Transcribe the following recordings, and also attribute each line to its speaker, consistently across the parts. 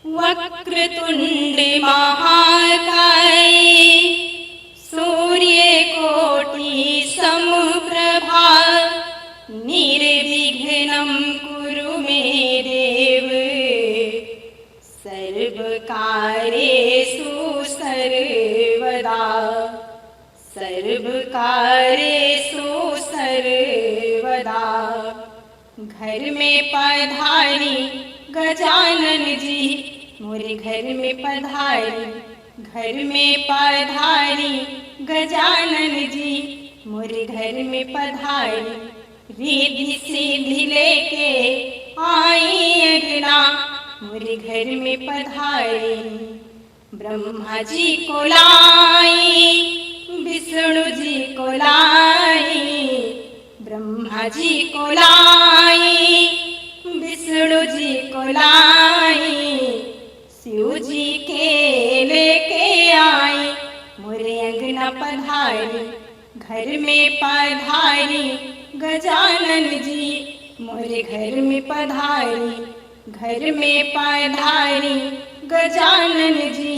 Speaker 1: वक्रतुंड महाकाय सूर्यकोटि समप्रभा निर्विघ्नं कुरु मे देव सर्वकार्येषु सर्वदा सर्वकार्येषु सर्वदा। घर में पधारी गजानन जी मोरे घर में पधारी, घर में पधारी गजानन जी मोरे घर में पधारी। रिद्धि सिद्धि लेके आई अगना मोरे घर में पधारी। ब्रह्मा जी को लाई विष्णु जी को लाई, ब्रह्मा जी को लाई विष्णु जी को लाई। शिव जी के लेके आई मोरे अंगना पधारी। घर में पधारी गजानन जी मोरे घर में पधारी, घर में पधारी गजानन जी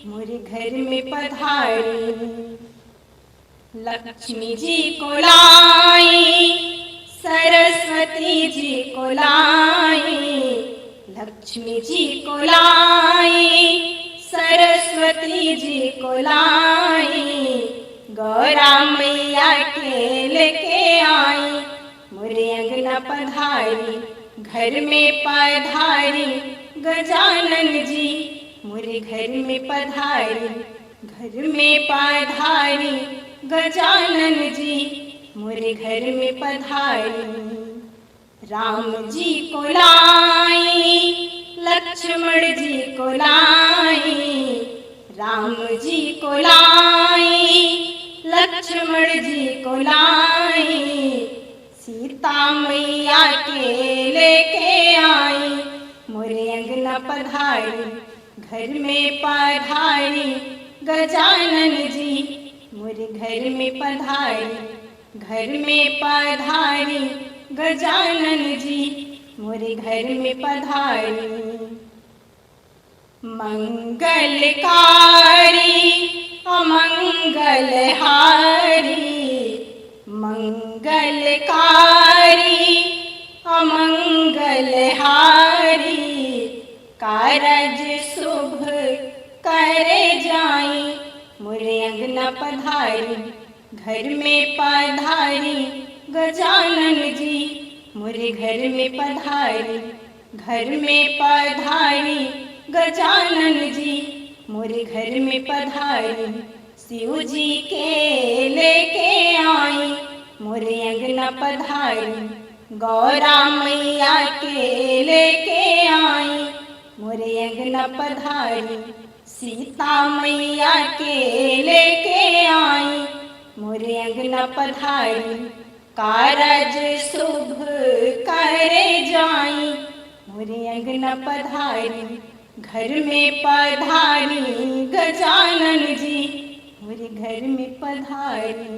Speaker 1: मोरे घर में पधारी। लक्ष्मी जी को लाई सरस्वती जी को लाई, लक्ष्मी जी को लाई सरस्वती जी को लाई। गौरा मैया के लेके आई मोरे अंगना पधारी। घर में पधारी गजानन जी मोरे घर में पधारी, घर में पधारी गजानन जी मोरे घर में पधारी। राम जी को लाई लक्ष्मण जी को लाई, राम जी को लाई लक्ष्मण जी को लाई। सीता मैया के लेके आई मोरे अंगना पधारी। घर में पधारी गजानन जी मोरे घर में पधारी, घर में पधारी गजानन जी मोरे घर में पधारी। मंगलकारी अमंगलहारी, मंगलकारी अमंगलहारी। कारज शुभ करे जाई मोरे अंगना पधारी। घर में पधारी गजानन जी मोरे घर में पधारी, घर में पधारी गजानन जी मोरे घर में पधारी। शिव जी के लेके आई मोरे अंगना पधारी। गौरा मैया के लेके आई मोरे अंगना पधारी। सीता मैया के लेके आई मोरे अंगना पधारी। कारज शुभ करे जाई मोरे अंगना पधारी। घर में पधारी गजानन जी मोरे घर में पधारी।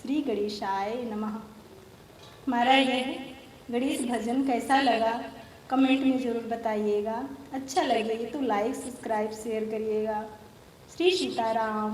Speaker 1: श्री गणेशाय नमः। हमारा यह गणेश भजन कैसा लगा कमेंट में ज़रूर बताइएगा। अच्छा लगे तो लाइक सब्सक्राइब शेयर करिएगा। श्री सीताराम।